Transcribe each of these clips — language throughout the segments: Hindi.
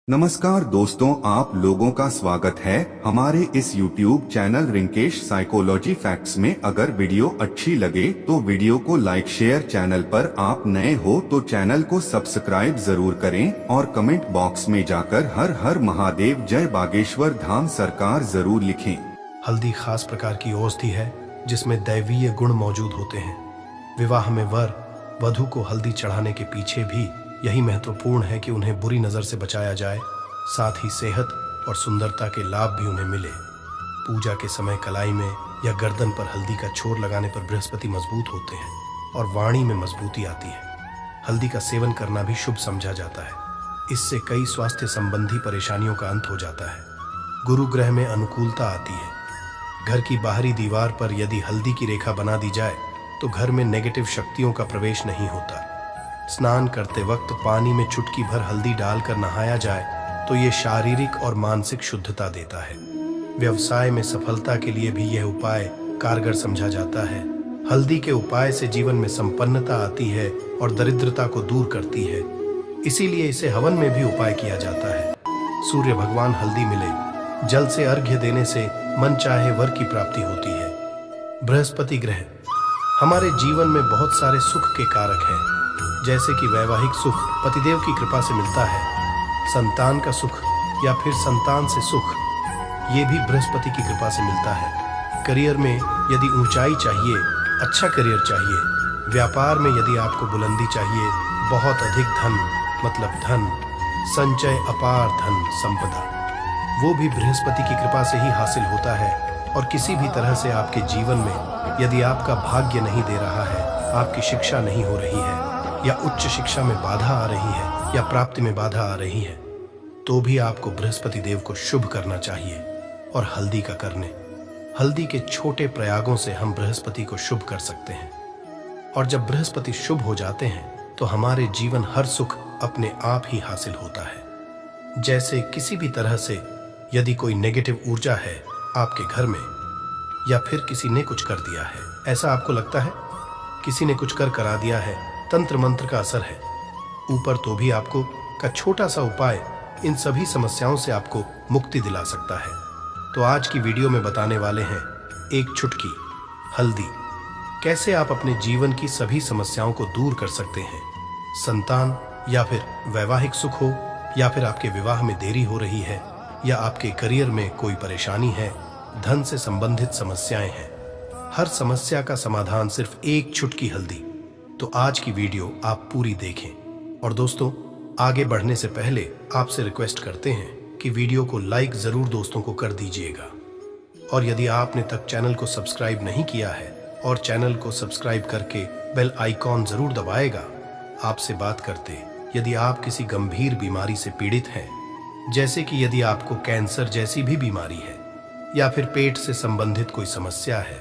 नमस्कार दोस्तों, आप लोगों का स्वागत है हमारे इस YouTube channel Rinkesh psychology facts में। अगर वीडियो अच्छी लगे तो वीडियो को लाइक शेयर, चैनल पर आप नए हो तो चैनल को सब्सक्राइब जरूर करें और कमेंट बॉक्स में जाकर हर हर महादेव जय बागेश्वर धाम सरकार जरूर लिखें। हल्दी खास प्रकार की औषधि है जिसमें दैवीय गुण मौजूद होते हैं। विवाह में वर वधू को हल्दी चढ़ाने के पीछे भी यही महत्वपूर्ण है कि उन्हें बुरी नजर से बचाया जाए, साथ ही सेहत और सुंदरता के लाभ भी उन्हें मिले। पूजा के समय कलाई में या गर्दन पर हल्दी का छोर लगाने पर बृहस्पति मजबूत होते हैं और वाणी में मजबूती आती है। हल्दी का सेवन करना भी शुभ समझा जाता है। इससे कई स्वास्थ्य संबंधी परेशानियों का अंत हो जाता है। गुरु ग्रह में अनुकूलता आती है। घर की बाहरी दीवार पर यदि हल्दी की रेखा बना दी जाए तो घर में नेगेटिव शक्तियों का प्रवेश नहीं होता। स्नान करते वक्त पानी में चुटकी भर हल्दी डालकर नहाया जाए तो ये शारीरिक और मानसिक शुद्धता देता है। व्यवसाय में सफलता के लिए भी यह उपाय कारगर समझा जाता है। हल्दी के उपाय से जीवन में संपन्नता आती है और दरिद्रता को दूर करती है, इसीलिए इसे हवन में भी उपाय किया जाता है। सूर्य भगवान हल्दी मिले, जल से अर्घ्य देने से मन चाहे वर की प्राप्ति होती है। बृहस्पति ग्रह हमारे जीवन में बहुत सारे सुख के कारक हैं, जैसे कि वैवाहिक सुख पतिदेव की कृपा से मिलता है, संतान का सुख या फिर संतान से सुख ये भी बृहस्पति की कृपा से मिलता है। करियर में यदि ऊंचाई चाहिए, अच्छा करियर चाहिए, व्यापार में यदि आपको बुलंदी चाहिए, बहुत अधिक धन मतलब धन संचय, अपार धन संपदा, वो भी बृहस्पति की कृपा से ही हासिल होता है। और किसी भी तरह से आपके जीवन में यदि आपका भाग्य नहीं दे रहा है, आपकी शिक्षा नहीं हो रही है या उच्च शिक्षा में बाधा आ रही है या प्राप्ति में बाधा आ रही है, तो भी आपको बृहस्पति देव को शुभ करना चाहिए और हल्दी का करने। हल्दी के छोटे प्रयागों से हम बृहस्पति को शुभ कर सकते हैं। और जब बृहस्पति शुभ हो जाते हैं तो हमारे जीवन हर सुख अपने आप ही हासिल होता है। जैसे किसी भी तरह से यदि कोई नेगेटिव ऊर्जा है आपके घर में, या फिर किसी ने कुछ कर दिया है, ऐसा आपको लगता है किसी ने कुछ करा दिया है, तंत्र मंत्र का असर है ऊपर, तो भी आपको का छोटा सा उपाय इन सभी समस्याओं से आपको मुक्ति दिला सकता है। तो आज की वीडियो में बताने वाले हैं एक चुटकी हल्दी, कैसे आप अपने जीवन की सभी समस्याओं को दूर कर सकते हैं। संतान या फिर वैवाहिक सुख हो, या फिर आपके विवाह में देरी हो रही है, या आपके करियर में कोई परेशानी है, धन से संबंधित समस्याएं हैं, हर समस्या का समाधान सिर्फ एक चुटकी हल्दी। तो आज की वीडियो आप पूरी देखें। और दोस्तों, आगे बढ़ने से पहले आपसे रिक्वेस्ट करते हैं कि वीडियो को लाइक जरूर दोस्तों को कर दीजिएगा। और यदि आपने तक चैनल को सब्सक्राइब नहीं किया है और चैनल को सब्सक्राइब करके बेल आइकॉन जरूर दबाएगा। आपसे बात करते, यदि आप किसी गंभीर बीमारी से पीड़ित हैं, जैसे कि यदि आपको कैंसर जैसी भी बीमारी है या फिर पेट से संबंधित कोई समस्या है,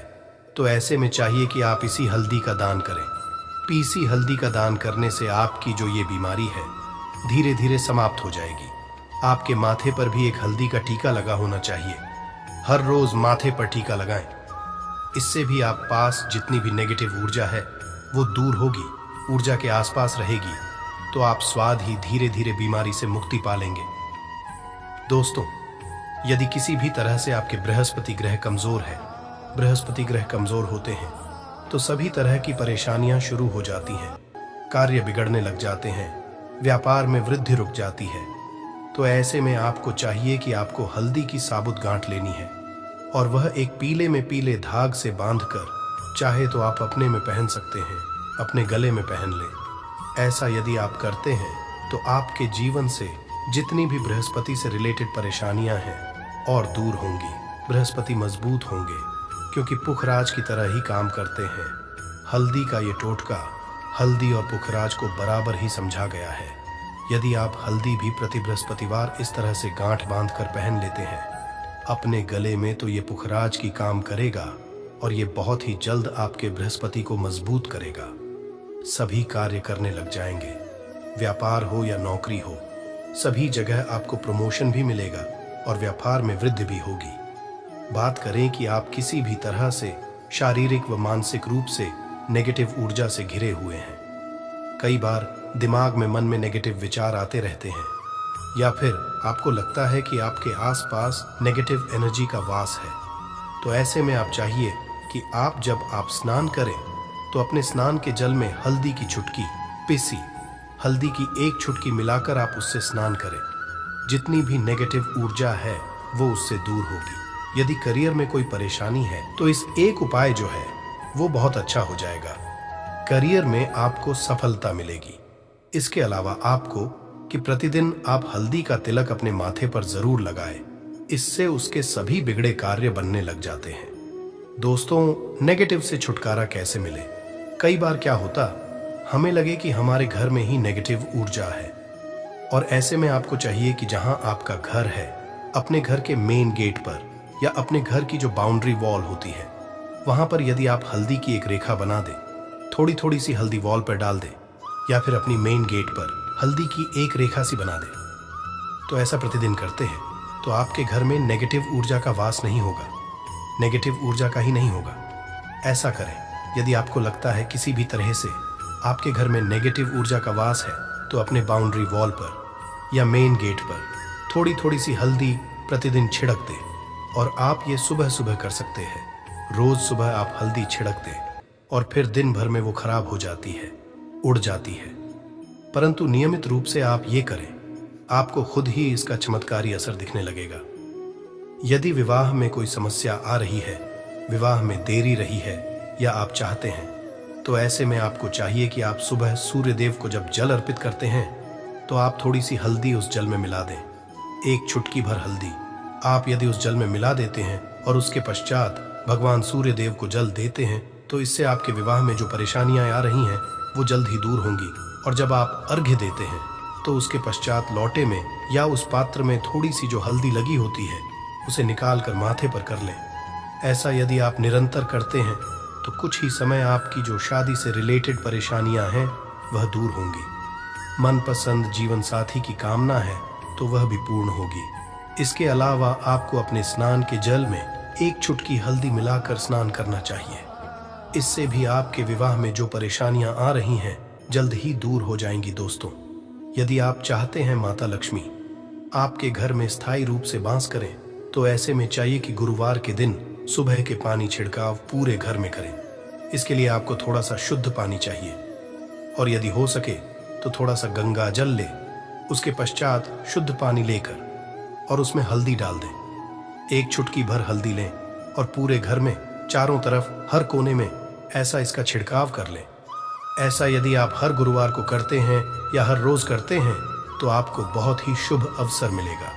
तो ऐसे में चाहिए कि आप इसी हल्दी का दान करें। पीसी हल्दी का दान करने से आपकी जो ये बीमारी है धीरे धीरे समाप्त हो जाएगी। आपके माथे पर भी एक हल्दी का टीका लगा होना चाहिए। हर रोज माथे पर टीका लगाएं। इससे भी आप पास जितनी भी नेगेटिव ऊर्जा है वो दूर होगी, ऊर्जा के आसपास रहेगी, तो आप स्वाद ही धीरे धीरे बीमारी से मुक्ति पालेंगे। दोस्तों, यदि किसी भी तरह से आपके बृहस्पति ग्रह कमजोर है, बृहस्पति ग्रह कमजोर होते हैं तो सभी तरह की परेशानियां शुरू हो जाती हैं, कार्य बिगड़ने लग जाते हैं, व्यापार में वृद्धि रुक जाती है। तो ऐसे में आपको चाहिए कि आपको हल्दी की साबुत गांठ लेनी है और वह एक पीले में पीले धाग से बांधकर, चाहे तो आप अपने में पहन सकते हैं, अपने गले में पहन लें। ऐसा यदि आप करते हैं तो आपके जीवन से जितनी भी बृहस्पति से रिलेटेड परेशानियां हैं और दूर होंगी। बृहस्पति मजबूत होंगे क्योंकि पुखराज की तरह ही काम करते हैं। हल्दी का ये टोटका हल्दी और पुखराज को बराबर ही समझा गया है। यदि आप हल्दी भी प्रति बृहस्पतिवार इस तरह से गांठ बांधकर पहन लेते हैं अपने गले में, तो ये पुखराज की काम करेगा और ये बहुत ही जल्द आपके बृहस्पति को मजबूत करेगा। सभी कार्य करने लग जाएंगे, व्यापार हो या नौकरी हो, सभी जगह आपको प्रमोशन भी मिलेगा और व्यापार में वृद्धि भी होगी। बात करें कि आप किसी भी तरह से शारीरिक व मानसिक रूप से नेगेटिव ऊर्जा से घिरे हुए हैं। कई बार दिमाग में मन में नेगेटिव विचार आते रहते हैं, या फिर आपको लगता है कि आपके आसपास नेगेटिव एनर्जी का वास है, तो ऐसे में आप चाहिए कि आप जब आप स्नान करें तो अपने स्नान के जल में हल्दी की चुटकी, पिसी हल्दी की एक चुटकी मिलाकर आप उससे स्नान करें। जितनी भी नेगेटिव ऊर्जा है वो उससे दूर होगी। यदि करियर में कोई परेशानी है तो इस एक उपाय जो है वो बहुत अच्छा हो जाएगा। करियर में आपको सफलता मिलेगी। इसके अलावा आपको कि प्रतिदिन आप हल्दी का तिलक अपने माथे पर जरूर लगाएं। इससे उसके सभी बिगड़े कार्य बनने लग जाते हैं। दोस्तों, नेगेटिव से छुटकारा कैसे मिले? कई बार क्या होता, हमें लगे कि हमारे घर में ही नेगेटिव ऊर्जा है, और ऐसे में आपको चाहिए कि जहां आपका घर है, अपने घर के मेन गेट पर या अपने घर की जो बाउंड्री वॉल होती है, वहां पर यदि आप हल्दी की एक रेखा बना दें, थोड़ी थोड़ी सी हल्दी वॉल पर डाल दें, या फिर अपनी मेन गेट पर हल्दी की एक रेखा सी बना दें, तो ऐसा प्रतिदिन करते हैं तो आपके घर में नेगेटिव ऊर्जा का वास नहीं होगा, नेगेटिव ऊर्जा का ही नहीं होगा। ऐसा करें। यदि आपको लगता है किसी भी तरह से आपके घर में नेगेटिव ऊर्जा का वास है, तो अपने बाउंड्री वॉल पर या मेन गेट पर थोड़ी थोड़ी सी हल्दी प्रतिदिन छिड़क दें। और आप ये सुबह सुबह कर सकते हैं। रोज सुबह आप हल्दी छिड़क दें और फिर दिन भर में वो खराब हो जाती है, उड़ जाती है। परंतु नियमित रूप से आप ये करें, आपको खुद ही इसका चमत्कारी असर दिखने लगेगा। यदि विवाह में कोई समस्या आ रही है, विवाह में देरी रही है, या आप चाहते हैं, तो ऐसे में आपको चाहिए कि आप सुबह सूर्य देव को जब जल अर्पित करते हैं तो आप थोड़ी सी हल्दी उस जल में मिला दें। एक चुटकी भर हल्दी आप यदि उस जल में मिला देते हैं और उसके पश्चात भगवान सूर्य देव को जल देते हैं, तो इससे आपके विवाह में जो परेशानियां आ रही हैं वो जल्द ही दूर होंगी। और जब आप अर्घ्य देते हैं तो उसके पश्चात लौटे में या उस पात्र में थोड़ी सी जो हल्दी लगी होती है उसे निकाल कर माथे पर कर लें। ऐसा यदि आप निरंतर करते हैं तो कुछ ही समय आपकी जो शादी से रिलेटेड परेशानियां हैं वह दूर होंगी। मनपसंद जीवन साथी की कामना है तो वह भी पूर्ण होगी। इसके अलावा आपको अपने स्नान के जल में एक चुटकी हल्दी मिलाकर स्नान करना चाहिए। इससे भी आपके विवाह में जो परेशानियां आ रही हैं जल्द ही दूर हो जाएंगी। दोस्तों, यदि आप चाहते हैं माता लक्ष्मी आपके घर में स्थायी रूप से वास करें, तो ऐसे में चाहिए कि गुरुवार के दिन सुबह के पानी छिड़काव पूरे घर में करें। इसके लिए आपको थोड़ा सा शुद्ध पानी चाहिए, और यदि हो सके तो थोड़ा सा गंगा जल ले। उसके पश्चात शुद्ध पानी लेकर और उसमें हल्दी डाल दें। एक चुटकी भर हल्दी लें और पूरे घर में चारों तरफ हर कोने में ऐसा इसका छिड़काव कर लें। ऐसा यदि आप हर गुरुवार को करते हैं या हर रोज करते हैं तो आपको बहुत ही शुभ अवसर मिलेगा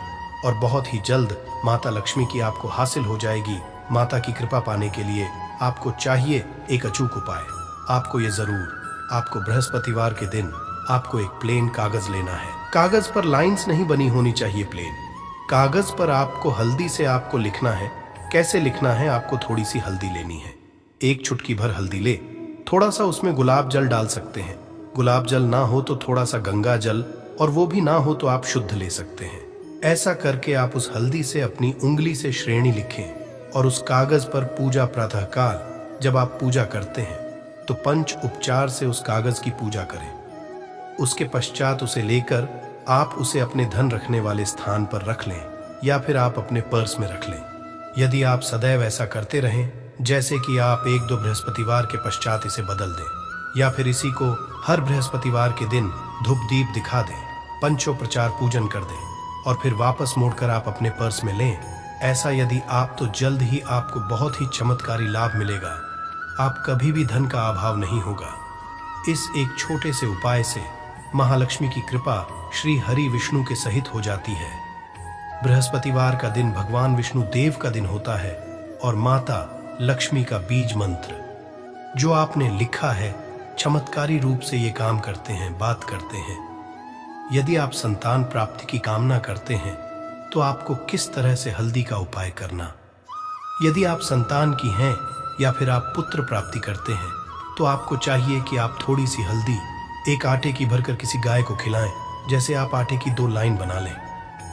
और बहुत ही जल्द माता लक्ष्मी की आपको हासिल हो जाएगी। माता की कृपा पाने के लिए आपको चाहिए एक अचूक उपाय। आपको ये जरूर, आपको बृहस्पतिवार के दिन आपको एक प्लेन कागज लेना है। कागज पर लाइंस नहीं बनी होनी चाहिए, प्लेन कागज पर आपको हल्दी से आपको लिखना है। कैसे लिखना है? आपको थोड़ी सी हल्दी लेनी है, एक चुटकी भर हल्दी ले, थोड़ा सा उसमें गुलाब जल डाल सकते हैं। गुलाब जल ना हो तो थोड़ा सा गंगा जल, और वो भी ना हो तो आप शुद्ध ले सकते हैं। ऐसा करके आप उस हल्दी से अपनी उंगली से श्रेणी लिखें और उस कागज पर पूजा प्रातःकाल जब आप पूजा करते हैं तो पंच उपचार से उस कागज की पूजा करें। उसके पश्चात उसे लेकर आप उसे अपने धन रखने वाले स्थान पर रख लें या फिर आप अपने पर्स में रख लें। यदि आप सदैव ऐसा करते रहें, जैसे कि आप 1-2 बृहस्पतिवार के पश्चात इसे बदल दें या फिर इसी को हर बृहस्पतिवार के दिन धूप दीप दिखा दें, पंचोपचार पूजन कर दें और फिर वापस मोड़कर आप अपने पर्स में लें। ऐसा यदि आप तो जल्द ही आपको बहुत ही चमत्कारी लाभ मिलेगा। आप कभी भी धन का अभाव नहीं होगा। इस एक छोटे से उपाय से महालक्ष्मी की कृपा श्री हरि विष्णु के सहित हो जाती है। बृहस्पतिवार का दिन भगवान विष्णु देव का दिन होता है और माता लक्ष्मी का बीज मंत्र जो आपने लिखा है चमत्कारी रूप से ये काम करते हैं, बात करते हैं। यदि आप संतान प्राप्ति की कामना करते हैं तो आपको किस तरह से हल्दी का उपाय करना। यदि आप संतान की हैं या फिर आप पुत्र प्राप्ति करते हैं तो आपको चाहिए कि आप थोड़ी सी हल्दी एक आटे की भरकर किसी गाय को खिलाएं। जैसे आप आटे की 2 लाइन बना लें।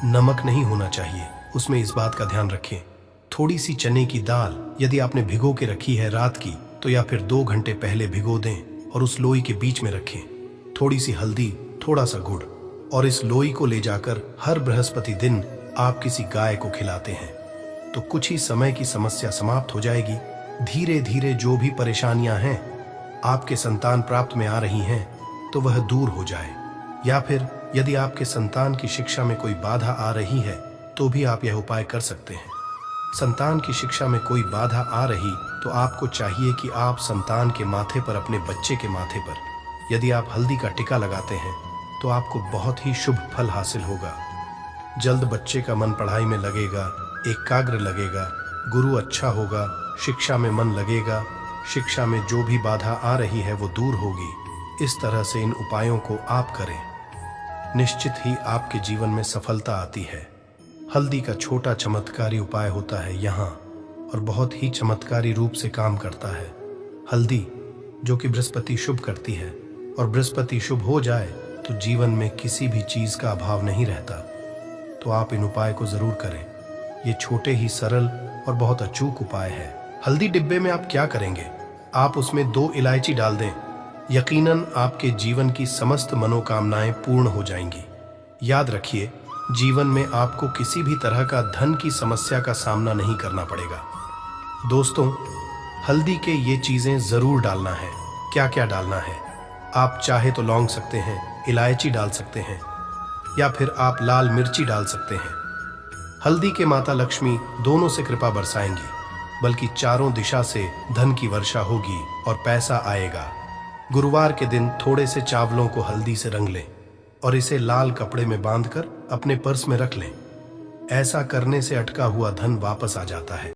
नमक नहीं होना चाहिए उसमें, इस बात का ध्यान रखें। थोड़ी सी चने की दाल यदि आपने भिगो के रखी है रात की, तो या फिर 2 घंटे पहले भिगो दें और उस लोई के बीच में रखें। थोड़ी सी हल्दी, थोड़ा सा गुड़ और इस लोई को ले जाकर हर बृहस्पति दिन आप किसी गाय को खिलाते हैं तो कुछ ही समय की समस्या समाप्त हो जाएगी। धीरे धीरे जो भी परेशानियां हैं आपके संतान प्राप्त में आ रही हैं तो वह दूर हो जाए, या फिर यदि आपके संतान की शिक्षा में कोई बाधा आ रही है तो भी आप यह उपाय कर सकते हैं। संतान की शिक्षा में कोई बाधा आ रही तो आपको चाहिए कि आप संतान के माथे पर, अपने बच्चे के माथे पर यदि आप हल्दी का टिका लगाते हैं तो आपको बहुत ही शुभ फल हासिल होगा। जल्द बच्चे का मन पढ़ाई में लगेगा, एकाग्र लगेगा, गुरु अच्छा होगा, शिक्षा में मन लगेगा, शिक्षा में जो भी बाधा आ रही है वो दूर होगी। इस तरह से इन उपायों को आप करें, निश्चित ही आपके जीवन में सफलता आती है। हल्दी का छोटा चमत्कारी उपाय होता है यहाँ और बहुत ही चमत्कारी रूप से काम करता है। हल्दी जो कि बृहस्पति शुभ करती है, और बृहस्पति शुभ हो जाए तो जीवन में किसी भी चीज का अभाव नहीं रहता। तो आप इन उपाय को जरूर करें। ये छोटे ही सरल और बहुत अचूक उपाय है। हल्दी डिब्बे में आप क्या करेंगे, आप उसमें 2 इलायची डाल दें। यकीनन आपके जीवन की समस्त मनोकामनाएं पूर्ण हो जाएंगी। याद रखिए, जीवन में आपको किसी भी तरह का धन की समस्या का सामना नहीं करना पड़ेगा। दोस्तों, हल्दी के ये चीजें जरूर डालना है। क्या क्या डालना है, आप चाहे तो लौंग सकते हैं, इलायची डाल सकते हैं, या फिर आप लाल मिर्ची डाल सकते हैं। हल्दी के माता लक्ष्मी दोनों से कृपा बरसाएंगी, बल्कि चारों दिशा से धन की वर्षा होगी और पैसा आएगा। गुरुवार के दिन थोड़े से चावलों को हल्दी से रंग लें और इसे लाल कपड़े में बांधकर अपने पर्स में रख लें। ऐसा करने से अटका हुआ धन वापस आ जाता है।